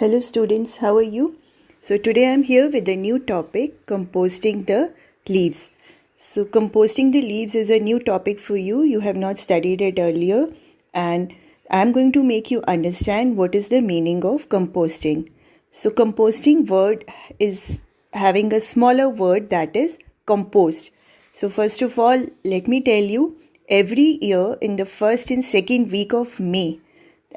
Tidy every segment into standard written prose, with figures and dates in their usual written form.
Hello students, how are you? So today I am here with a new topic, composting the leaves. So composting the leaves is a new topic for you. You have not studied it earlier, and I am going to make you understand what is the meaning of composting. So composting word is having a smaller word, that is compost. So first of all, let me tell you, every year in the first and second week of May,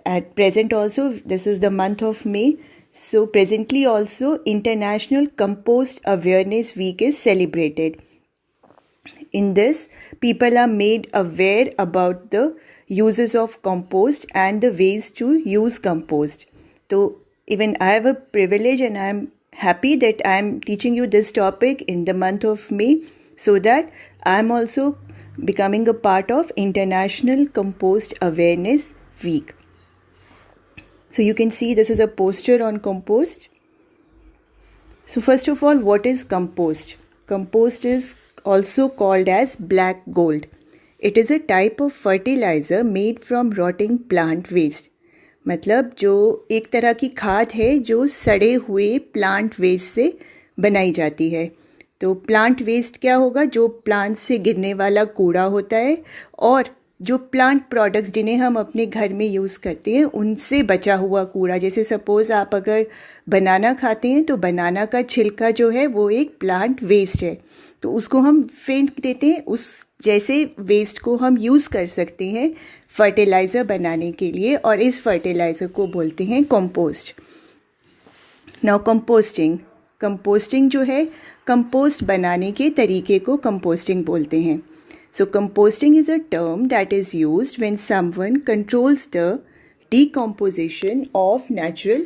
at present also, this is the month of May, so presently also International Compost Awareness Week is celebrated. In this, people are made aware about the uses of compost and the ways to use compost. So even I have a privilege and I am happy that I am teaching you this topic in the month of May, so that I am also becoming a part of International Compost Awareness Week. So you can see this is a poster on compost. So first of all, what is compost? Compost is also called as black gold. It is a type of fertilizer made from rotting plant waste. मतलब जो एक तरह की खाद है जो सड़े हुए प्लांट वेस्ट से बनाई जाती है. तो प्लांट वेस्ट क्या होगा? जो प्लांट से गिरने वाला कूड़ा होता है और जो प्लांट प्रोडक्ट्स जिन्हें हम अपने घर में यूज़ करते हैं उनसे बचा हुआ कूड़ा. जैसे सपोज़ आप अगर बनाना खाते हैं तो बनाना का छिलका जो है वो एक प्लांट वेस्ट है, तो उसको हम फेंक देते हैं. उस जैसे वेस्ट को हम यूज़ कर सकते हैं फर्टिलाइज़र बनाने के लिए, और इस फर्टिलाइज़र को बोलते हैं कंपोस्ट. नाउ कंपोस्टिंग जो है, कंपोस्ट बनाने के तरीके को कंपोस्टिंग बोलते हैं. So composting is a term that is used when someone controls the decomposition of natural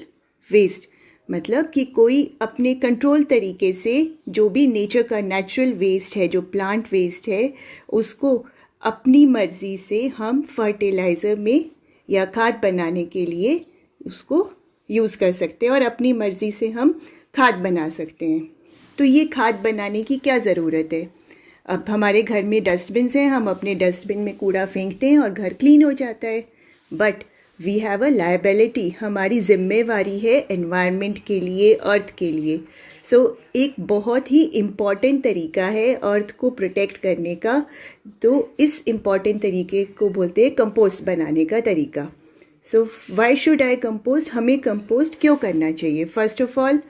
waste. मतलब कि कोई अपने कंट्रोल तरीके से जो भी नेचर का नेचुरल वेस्ट है, जो प्लांट वेस्ट है, उसको अपनी मर्ज़ी से हम फर्टिलाइज़र में या खाद बनाने के लिए उसको यूज़ कर सकते हैं और अपनी मर्ज़ी से हम खाद बना सकते हैं. तो ये खाद बनाने की क्या ज़रूरत है? अब हमारे घर में डस्टबिन्स हैं, हम अपने डस्टबिन में कूड़ा फेंकते हैं और घर क्लीन हो जाता है. But we have a liability, हमारी जिम्मेवारी है एनवायरनमेंट के लिए, अर्थ के लिए. सो एक बहुत ही इम्पॉर्टेंट तरीका है अर्थ को प्रोटेक्ट करने का. तो इस इम्पॉर्टेंट तरीके को बोलते हैं कंपोस्ट बनाने का तरीका. So why should I compost? हमें कंपोस्ट क्यों करना चाहिए? First of all,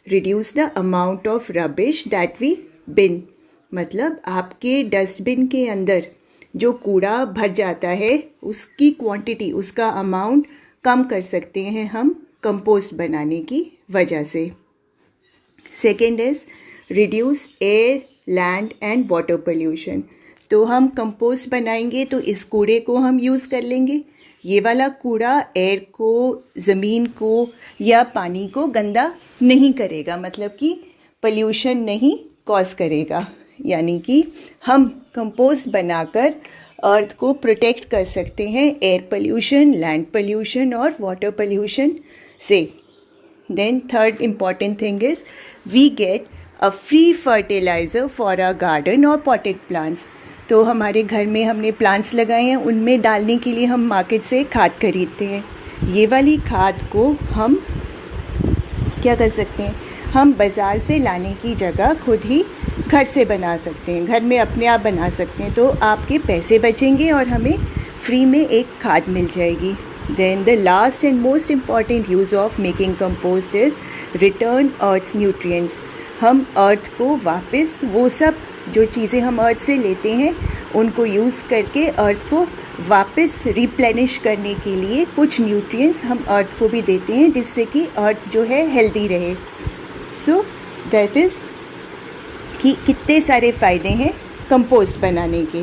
reduce the amount of rubbish that we bin. मतलब आपके डस्टबिन के अंदर जो कूड़ा भर जाता है उसकी क्वांटिटी, उसका अमाउंट कम कर सकते हैं हम कंपोस्ट बनाने की वजह से. Second is reduce air, land and water pollution. तो हम कंपोस्ट बनाएंगे तो इस कूड़े को हम यूज़ कर लेंगे. ये वाला कूड़ा एयर को, ज़मीन को या पानी को गंदा नहीं करेगा, मतलब कि पोल्यूशन नहीं कॉज करेगा. यानी कि हम कंपोस्ट बनाकर अर्थ को प्रोटेक्ट कर सकते हैं एयर पोल्यूशन, लैंड पोल्यूशन और वाटर पोल्यूशन से. Then third important thing is we get a free fertiliser for our garden और पॉटेड प्लांट्स. तो हमारे घर में हमने प्लांट्स लगाए हैं, उनमें डालने के लिए हम मार्केट से खाद खरीदते हैं. ये वाली खाद को हम क्या कर सकते हैं? हम बाज़ार से लाने की जगह खुद ही घर से बना सकते हैं, घर में अपने आप बना सकते हैं. तो आपके पैसे बचेंगे और हमें फ्री में एक खाद मिल जाएगी. Then the last and most important use of making compost is return earth's nutrients. हम अर्थ को वापस, वो सब जो चीज़ें हम अर्थ से लेते हैं उनको यूज़ करके अर्थ को वापस रिप्लेनिश करने के लिए कुछ न्यूट्रिएंट्स हम अर्थ को भी देते हैं, जिससे कि अर्थ जो है हेल्दी रहे. सो दैट इज़ कि कितने सारे फ़ायदे हैं कंपोस्ट बनाने के.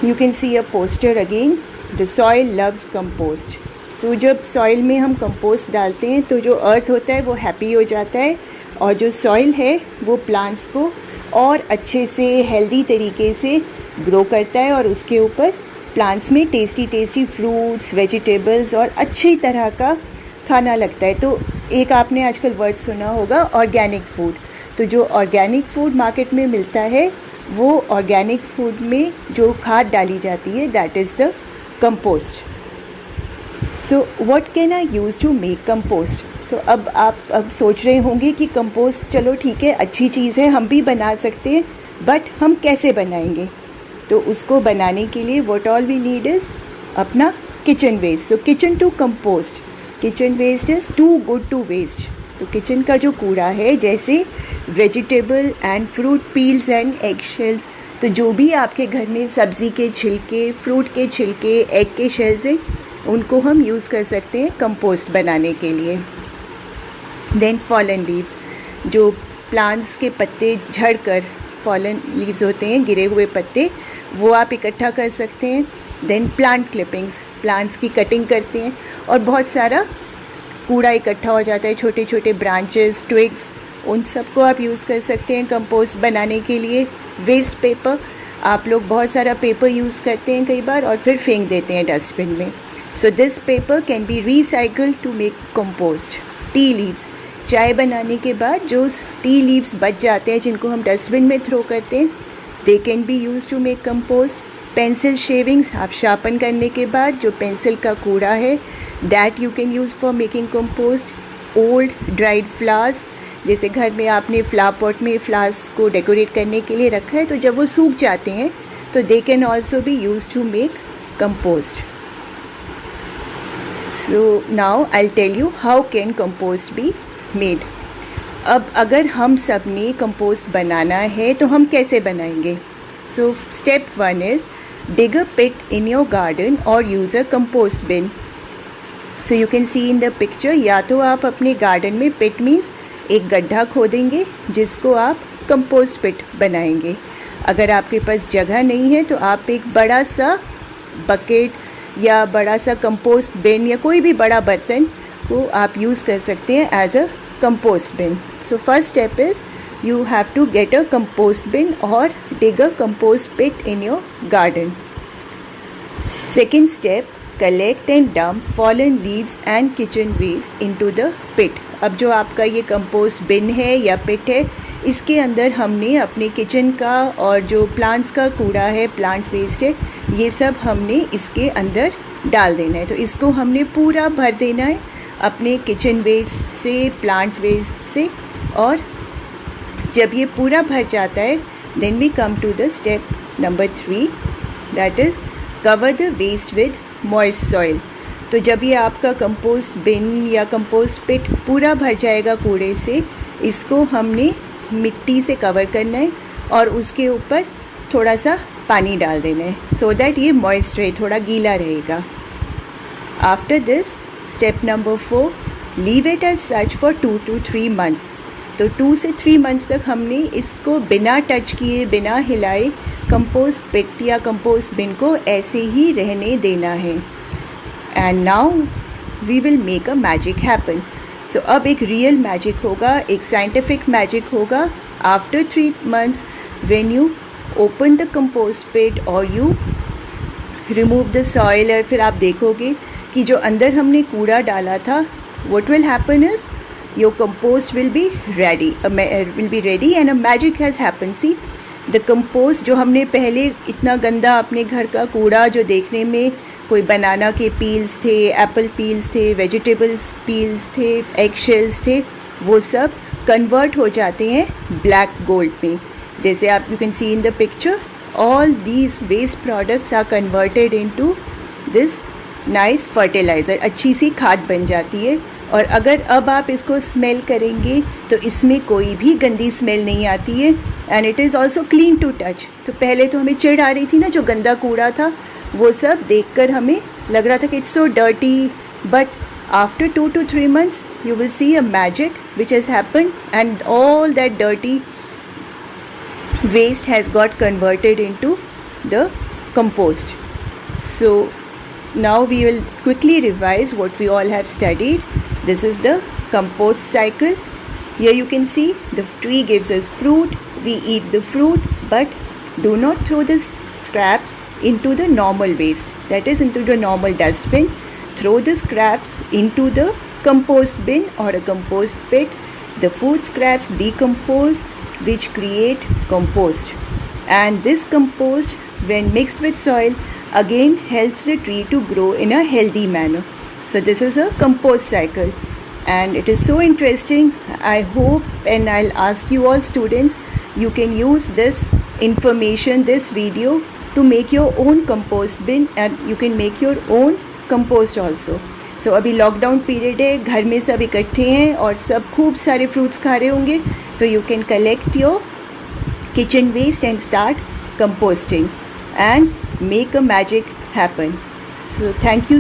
You can C a poster again, the soil loves compost. तो जब सॉइल में हम कंपोस्ट डालते हैं तो जो अर्थ होता है वो हैप्पी हो जाता है, और जो सॉइल है वो प्लांट्स को और अच्छे से हेल्दी तरीके से ग्रो करता है, और उसके ऊपर प्लांट्स में टेस्टी फ्रूट्स, वेजिटेबल्स और अच्छी तरह का खाना लगता है. तो एक आपने आजकल वर्ड सुना होगा ऑर्गेनिक फूड. तो जो ऑर्गेनिक फूड मार्केट में मिलता है वो ऑर्गेनिक फूड में जो खाद डाली जाती है that is the compost. So what can I use to make compost? तो अब आप सोच रहे होंगे कि कंपोस्ट चलो ठीक है, अच्छी चीज़ है, हम भी बना सकते हैं, बट हम कैसे बनाएंगे? तो उसको बनाने के लिए what all we need is अपना kitchen waste. So kitchen to compost. Kitchen waste is too good to waste. तो किचन का जो कूड़ा है, जैसे vegetable and fruit peels and egg shells, तो जो भी आपके घर में सब्ज़ी के छिलके, फ्रूट के छिलके, एग के शेल्स हैं, उनको हम यूज़ कर सकते हैं कंपोस्ट बनाने के लिए. देन फॉलन लीव्स, जो प्लांट्स के पत्ते झड़ कर फॉलन लीव्स होते हैं, गिरे हुए पत्ते, वो आप इकट्ठा कर सकते हैं. देन प्लांट क्लिपिंग्स, प्लांट्स की कटिंग करते हैं और बहुत सारा कूड़ा इकट्ठा हो जाता है, छोटे छोटे ब्रांचेस, ट्विग्स, उन सबको आप यूज़ कर सकते हैं कंपोस्ट बनाने के लिए. वेस्ट पेपर, आप लोग बहुत सारा पेपर यूज़ करते हैं कई बार और फिर फेंक देते हैं डस्टबिन में. So this paper can be recycled to make compost. Tea leaves, चाय बनाने के बाद जो टी लीव्स बच जाते हैं जिनको हम डस्टबिन में थ्रो करते हैं, they can be use to make compost. Pencil shavings, आप शार्पन करने के बाद जो पेंसिल का कूड़ा है, that you can use for making compost. Old dried flowers, जैसे घर में आपने फ्लावर पॉट में फ्लावर्स को डेकोरेट करने के लिए रखा है, तो जब वो सूख जाते हैं तो they can also be use to make compost. So now I will tell you how can compost be made. अब अगर हम सब ने कंपोस्ट बनाना है तो हम कैसे बनाएंगे? So step 1 is dig a pit in your garden और use a compost bin. So you can see in the picture, या तो आप अपने गार्डन में, पिट मीन्स एक गड्ढा खोदेंगे जिसको आप कंपोस्ट पिट बनाएंगे. अगर आपके पास जगह नहीं है तो आप एक बड़ा सा बकेट या बड़ा सा कंपोस्ट बिन या कोई भी बड़ा बर्तन को आप यूज़ कर सकते हैं as a compost bin. So first step is you have to get a compost bin or dig a compost pit in your garden. Second step, collect and dump fallen leaves and kitchen waste into the pit. अब जो आपका ये compost bin है या पिट है, इसके अंदर हमने अपने किचन का और जो प्लांट्स का कूड़ा है, प्लांट वेस्ट है, ये सब हमने इसके अंदर डाल देना है. तो इसको हमने पूरा भर देना है अपने किचन वेस्ट से, प्लांट वेस्ट से. और जब ये पूरा भर जाता है, then we come to the step number 3, that is cover the waste with moist soil. तो जब ये आपका कंपोस्ट बिन या कंपोस्ट पिट पूरा भर जाएगा कूड़े से, इसको हमने मिट्टी से कवर करना है और उसके ऊपर थोड़ा सा पानी डाल देना है, सो दैट ये मॉइस्ट रहे, थोड़ा गीला रहेगा. After this step number 4, leave it as such for 2 to 3 months. तो 2 से 3 मंथ्स तक हमने इसको बिना टच किए, बिना हिलाए, कंपोस्ट पिट या कंपोस्ट बिन को ऐसे ही रहने देना है. And now we will make a magic happen. So अब एक रियल मैजिक होगा, एक साइंटिफिक मैजिक होगा. After 3 months, when you open the compost pit और यू रिमूव द सॉइल, और फिर आप देखोगे कि जो अंदर हमने कूड़ा डाला था, what will happen is your compost will be ready and a magic has happened. See, the compost जो हमने पहले इतना गंदा अपने घर का कूड़ा, जो देखने में कोई बनाना के पील्स थे, एप्पल पील्स थे, वेजिटेबल्स पील्स थे, एग शेल्स थे, वो सब कन्वर्ट हो जाते हैं ब्लैक गोल्ड में. जैसे आप you can see in the picture, all these waste products are converted into this nice fertiliser. अच्छी सी खाद बन जाती है. और अगर अब आप इसको स्मेल करेंगे तो इसमें कोई भी गंदी स्मेल नहीं आती है. And it is also clean to touch. तो पहले तो हमें चिढ़ आ रही थी ना, जो गंदा कूड़ा था, वो सब देखकर हमें लग रहा था कि it's so dirty. But after 2 to 3 months you will see a magic which has happened, and all that dirty waste has got converted into the compost. So now we will quickly revise what we all have studied. This is the compost cycle. Here you can see the tree gives us fruit, we eat the fruit, but do not throw the scraps into the normal waste, that is into the normal dustbin. Throw the scraps into the compost bin or a compost pit. The food scraps decompose, which create compost, and this compost, when mixed with soil, again helps the tree to grow in a healthy manner. So this is a compost cycle, and it is so interesting. I hope, and I'll ask you all students, you can use this information, this video, to make your own compost bin, and you can make your own compost also. So अभी lockdown period है, घर में सब इकट्ठे हैं और सब खूब सारे फ्रूट्स खा रहे होंगे. सो you can collect your kitchen waste and start composting and make a magic happen. So thank you